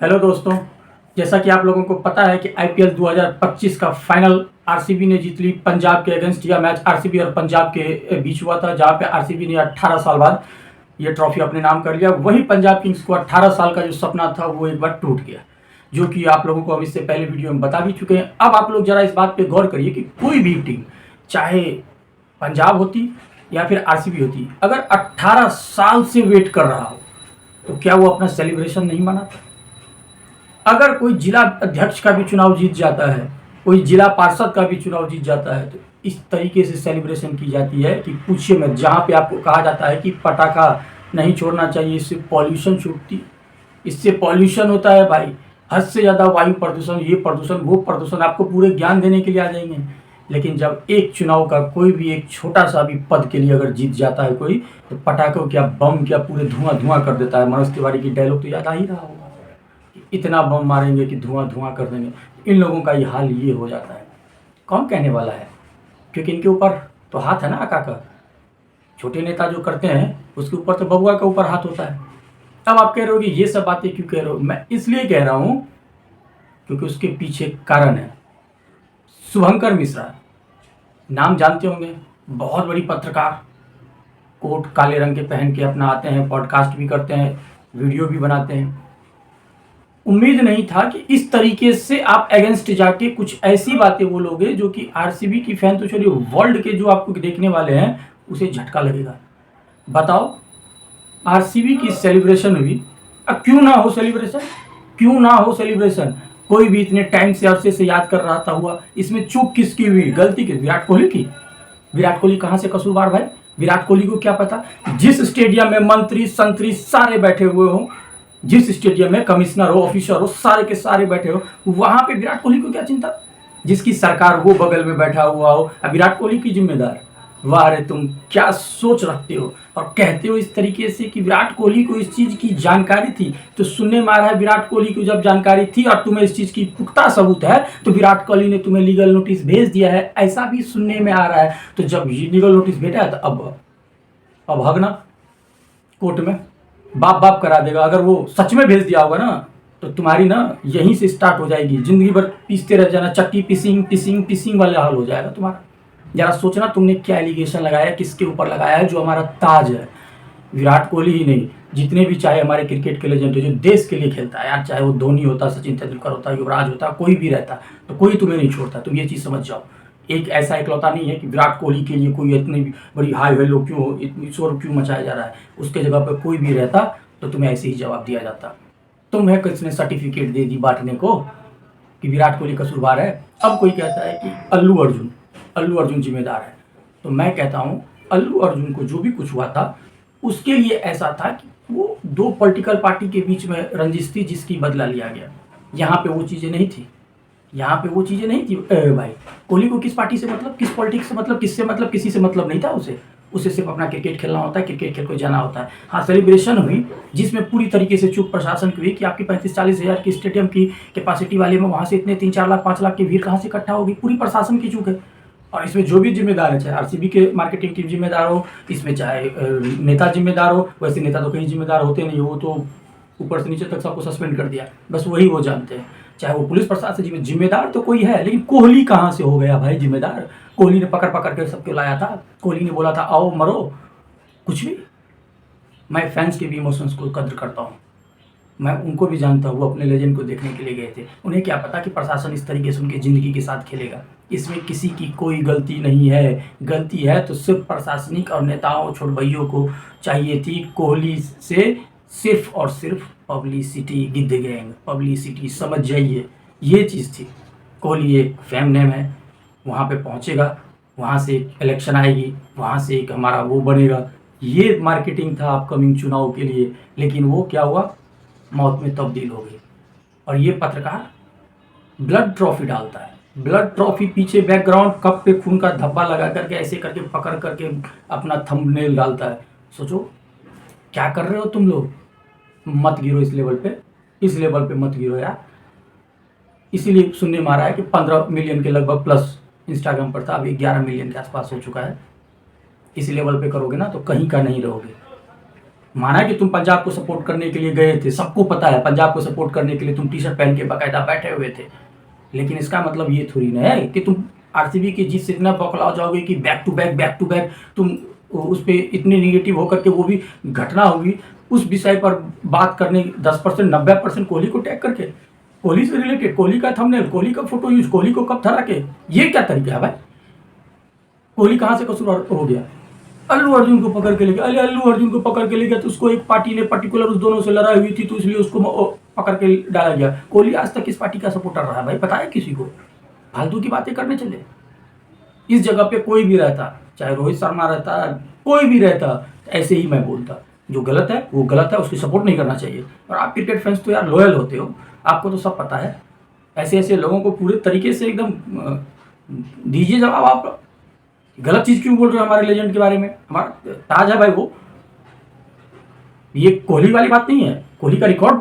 Hello दोस्तों, जैसा कि आप लोगों को पता है कि आईपीएल 2025 का फाइनल आरसीबी ने जीत ली। पंजाब के अगेंस्ट यह मैच आरसीबी और पंजाब के बीच हुआ था, जहां पे आरसीबी ने 18 साल बाद ये ट्रॉफी अपने नाम कर लिया। वही पंजाब किंग्स को 18 साल का जो सपना था वो एक बार टूट गया, जो कि आप लोगों को हम इससे पहले वीडियो में बता भी चुके हैं। अब आप लोग जरा इस बात पे गौर करिए कि कोई भी टीम, चाहे पंजाब होती या फिर आरसीबी होती, अगर 18 साल से वेट कर रहा हो तो क्या वो अपना सेलिब्रेशन नहीं मनाता? अगर कोई जिला अध्यक्ष का भी चुनाव जीत जाता है, कोई जिला पार्षद का भी चुनाव जीत जाता है, तो इस तरीके से सेलिब्रेशन की जाती है कि पूछिए मत। जहाँ पे आपको कहा जाता है कि पटाखा नहीं छोड़ना चाहिए, इससे पॉल्यूशन छूटती, इससे पॉल्यूशन होता है भाई, हद से ज़्यादा वायु प्रदूषण, ये प्रदूषण वो प्रदूषण, आपको पूरे ज्ञान देने के लिए आ जाएंगे। लेकिन जब एक चुनाव का कोई भी एक छोटा सा भी पद के लिए अगर जीत जाता है कोई, तो पटाखों क्या, बम क्या, पूरे धुआं धुआं कर देता है। मनोज तिवारी की डायलॉग तो याद आ ही रहा होगा, इतना बम मारेंगे कि धुआं धुआं कर देंगे। इन लोगों का ये हाल ये हो जाता है। कौन कहने वाला है? क्योंकि इनके ऊपर तो हाथ है ना आका का। छोटे नेता जो करते हैं उसके ऊपर तो बबुआ के ऊपर हाथ होता है। अब आप कह रहे हो कि ये सब बातें क्यों कह रहे हो? मैं इसलिए कह रहा हूँ क्योंकि उसके पीछे कारण है। शुभंकर मिश्रा, नाम जानते होंगे, बहुत बड़ी पत्रकार, कोट काले रंग के पहन के अपना आते हैं, पॉडकास्ट भी करते हैं, वीडियो भी बनाते हैं। उम्मीद नहीं था कि इस तरीके से आप अगेंस्ट जाके कुछ ऐसी बातें बोलोगे जो कि आरसीबी की फैन तो छोड़िए, वर्ल्ड के जो आपको देखने वाले हैं उसे झटका लगेगा। बताओ, आरसीबी की सेलिब्रेशन हुई, अब क्यों ना हो सेलिब्रेशन, क्यों ना हो सेलिब्रेशन? कोई भी इतने टाइम से अरसे से याद कर रहा था हुआ। इसमें चूक किसकी हुई, गलती की? विराट कोहली की। विराट कोहली कहाँ से कसूरवार भाई? विराट कोहली को क्या पता? जिस स्टेडियम में मंत्री संतरी सारे बैठे हुए हों, जिस स्टेडियम में कमिश्नर हो, ऑफिसर हो, सारे के सारे बैठे हो, वहां पे विराट कोहली को क्या चिंता? जिसकी सरकार वो बगल में बैठा हुआ हो, अब विराट कोहली की जिम्मेदार। वाह रे, तुम क्या सोच रखते हो और कहते हो इस तरीके से कि विराट कोहली को इस चीज की जानकारी थी। तो सुनने में आ रहा है विराट कोहली को जब जानकारी थी और तुम्हें इस चीज की पुख्ता सबूत है, तो विराट कोहली ने तुम्हें लीगल नोटिस भेज दिया है, ऐसा भी सुनने में आ रहा है। तो जब लीगल नोटिस भेजा है तो अब हगना कोर्ट में बाप बाप करा देगा। अगर वो सच में भेज दिया होगा ना, तो तुम्हारी ना यहीं से स्टार्ट हो जाएगी, जिंदगी भर पीसते रह जाना, चक्की पिसिंग पिसिंग पिसिंग वाला हाल हो जाएगा तुम्हारा। जरा सोचना तुमने क्या एलिगेशन लगाया, किसके ऊपर लगाया है, जो हमारा ताज है। विराट कोहली ही नहीं, जितने भी चाहे हमारे क्रिकेट के लेजेंड जो देश के लिए खेलता है यार, चाहे वो धोनी होता, सचिन तेंदुलकर होता, युवराज होता, कोई भी रहता, तो कोई तुम्हें नहीं छोड़ता। तुम ये चीज़ समझ जाओ। एक ऐसा इकलौता नहीं है कि विराट कोहली के लिए कोई इतनी बड़ी हाई वैल्यू क्यों, इतनी शोर क्यों मचाया जा रहा है। उसके जगह पर कोई भी रहता तो तुम्हें ऐसे ही जवाब दिया जाता। तुम्हें किसने सर्टिफिकेट दे दी बांटने को कि विराट कोहली कसूरवार है? अब कोई कहता है कि अल्लू अर्जुन जिम्मेदार है। तो मैं कहता हूँ अल्लू अर्जुन को जो भी कुछ हुआ था उसके लिए ऐसा था कि वो दो पॉलिटिकल पार्टी के बीच में रंजिश थी, जिसकी बदला लिया गया। यहाँ पे वो चीज़ें नहीं थी, यहाँ पे वो चीज़ें नहीं थी। भाई कोहली को किस पार्टी से मतलब, किस पॉलिटिक्स से मतलब, किससे मतलब, किसी से मतलब नहीं था। उसे सिर्फ अपना क्रिकेट खेलना होता है, क्रिकेट खेल को जाना होता है। हाँ, सेलिब्रेशन हुई जिसमें पूरी तरीके से चूक प्रशासन की हुई कि आपकी 35-40 हज़ार की स्टेडियम की कैपेसिटी वाले में वहाँ से इतने 3-4 लाख 5 लाख की भीड़ कहाँ से इकट्ठा होगी? पूरी प्रशासन की चूक है। और इसमें जो भी जिम्मेदार है, चाहे आरसीबी के मार्केटिंग टीम जिम्मेदार हो, इसमें चाहे नेता जिम्मेदार हो। वैसे नेता तो कहीं जिम्मेदार होते नहीं, वो तो ऊपर से नीचे तक सबको सस्पेंड कर दिया, बस वही वो जानते हैं। चाहे वो पुलिस प्रशासन, जिम्मेदार तो कोई है, लेकिन कोहली कहाँ से हो गया भाई जिम्मेदार? कोहली ने पकड़ पकड़ के सबको लाया था, कोहली ने बोला था आओ मरो, कुछ भी। मैं फैंस के भी इमोशंस को कदर करता हूँ, मैं उनको भी जानता हूँ। वो अपने लेजेंड को देखने के लिए गए थे, उन्हें क्या पता कि प्रशासन इस तरीके से उनकी ज़िंदगी के साथ खेलेगा। इसमें किसी की कोई गलती नहीं है। गलती है तो सिर्फ प्रशासनिक और नेताओं छोट भैयों को चाहिए थी। कोहली से सिर्फ और सिर्फ पब्लिसिटी, गिद्ध गैंग पब्लिसिटी, समझ जाइए, ये चीज़ थी। कोहली एक फेम नेम है, वहाँ पे पहुँचेगा, वहाँ से एक इलेक्शन आएगी, वहाँ से एक हमारा वो बनेगा, ये मार्केटिंग था अपकमिंग चुनाव के लिए। लेकिन वो क्या हुआ, मौत में तब्दील हो गई। और ये पत्रकार ब्लड ट्रॉफी डालता है, ब्लड ट्रॉफी पीछे बैकग्राउंड कप पे खून का धब्बा लगा करके ऐसे करके पकड़ करके अपना थंबनेल डालता है। सोचो क्या कर रहे हो तुम लोग। मत गिरो इस लेवल पे, इस लेवल पे मत गिरो यार। इसीलिए सुनने में आ रहा है कि 15 मिलियन के लगभग प्लस इंस्टाग्राम पर था, अभी 11 मिलियन के आसपास हो चुका है। इस लेवल पे करोगे ना तो कहीं का नहीं रहोगे। माना कि तुम पंजाब को सपोर्ट करने के लिए गए थे, सबको पता है पंजाब को सपोर्ट करने के लिए तुम टी शर्ट पहन के बाकायदा बैठे हुए थे, लेकिन इसका मतलब ये थोड़ी ना है कि तुम आरसीबी की जीत से इतना बौखला जाओगे कि बैक टू बैक तुम उस पर इतने निगेटिव होकर के, वो भी घटना होगी उस विषय पर बात करने 10% 90% कोहली को टैग करके, कोहली से रिलेटेड, कोहली का थंबनेल, कोहली का फोटो यूज, कोहली को कब धरा के, ये क्या तरीका है भाई? कोहली कहाँ से कसूरवार हो गया? अल्लू अर्जुन को पकड़ के ले गया, अरे अल्लू अर्जुन को पकड़ के ले गया तो उसको एक पार्टी ने पर्टिकुलर उस दोनों से लड़ाई हुई थी तो इसलिए उसको पकड़ के डाला गया। कोहली आज तक किस पार्टी का सपोर्टर रहा है भाई, पता है किसी को? फालतू की बातें करने चले। इस जगह पे कोई भी रहता, चाहे रोहित शर्मा रहता, कोई भी रहता, ऐसे ही मैं बोलता, जो गलत है वो गलत है, उसकी सपोर्ट नहीं करना चाहिए। और आप क्रिकेट फैंस तो यार लॉयल होते हो, आपको तो सब पता है। ऐसे ऐसे लोगों को पूरे तरीके से एकदम दीजिए जवाब। आप गलत चीज़ क्यों बोल रहे हो हमारे लेजेंड के बारे में? हमारा ताज है भाई वो। ये कोहली वाली बात नहीं है, कोहली का रिकॉर्ड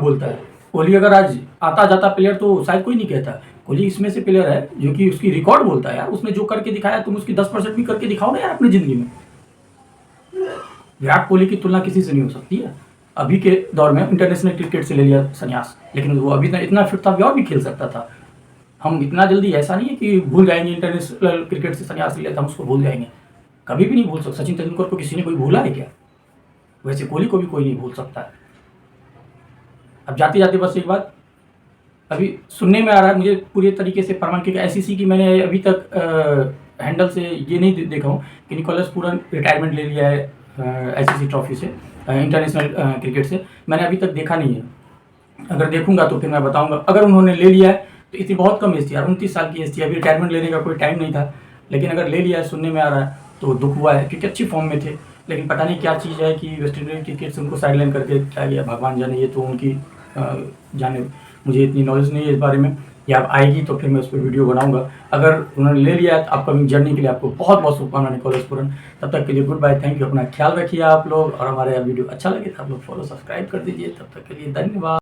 बोलता है। कोहली अगर आज आता जाता प्लेयर तो शायद कोई नहीं कहता। कोहली इसमें से प्लेयर है जो कि उसकी रिकॉर्ड बोलता है यार, उसने जो करके दिखाया तुम उसकी 10% भी करके दिखाओ ना यार अपनी ज़िंदगी में। विराट कोहली की तुलना किसी से नहीं हो सकती है। अभी के दौर में इंटरनेशनल क्रिकेट से ले लिया संन्यास, लेकिन वो अभी इतना फिट था, और भी खेल सकता था। हम इतना जल्दी ऐसा नहीं है कि भूल जाएंगे, इंटरनेशनल क्रिकेट से संन्यास ले लिया हम उसको भूल जाएंगे, कभी भी नहीं भूल सकते। सचिन तेंदुलकर को किसी ने कोई भूला है क्या? वैसे कोहली को भी कोई नहीं भूल सकता है। अब जाते जाते बस एक बात अभी सुनने में आ रहा है, मुझे पूरे तरीके से प्रमाण की आईसीसी की मैंने अभी तक हैंडल से ये नहीं देखा हूँ कि निकोलस पूरन रिटायरमेंट ले लिया है आईसीसी ट्रॉफी से, इंटरनेशनल क्रिकेट से। मैंने अभी तक देखा नहीं है, अगर देखूंगा तो फिर मैं बताऊंगा। अगर उन्होंने ले लिया है तो इतनी बहुत कम एज थी यार, 29 साल की एज थी, अभी रिटायरमेंट लेने का कोई टाइम नहीं था। लेकिन अगर ले लिया है, सुनने में आ रहा है, तो दुख हुआ है क्योंकि अच्छी फॉर्म में थे। लेकिन पता नहीं क्या चीज़ है कि वेस्ट इंडीज क्रिकेट से उनको साइडलाइन करके क्या गया, भगवान जाने, ये तो उनकी जाने, मुझे इतनी नॉलेज नहीं है इस बारे में। या अब आएगी तो फिर मैं उस पर वीडियो बनाऊंगा। अगर उन्होंने ले लिया है तो अपकमिंग जर्नी के लिए आपको बहुत बहुत शुभकामनाएं निकोलस पूरन। तब तक के लिए गुड बाय, थैंक यू, अपना ख्याल रखिए आप लोग। और हमारे वीडियो अच्छा लगे तो आप लोग फॉलो सब्सक्राइब कर दीजिए। तब तक के लिए धन्यवाद।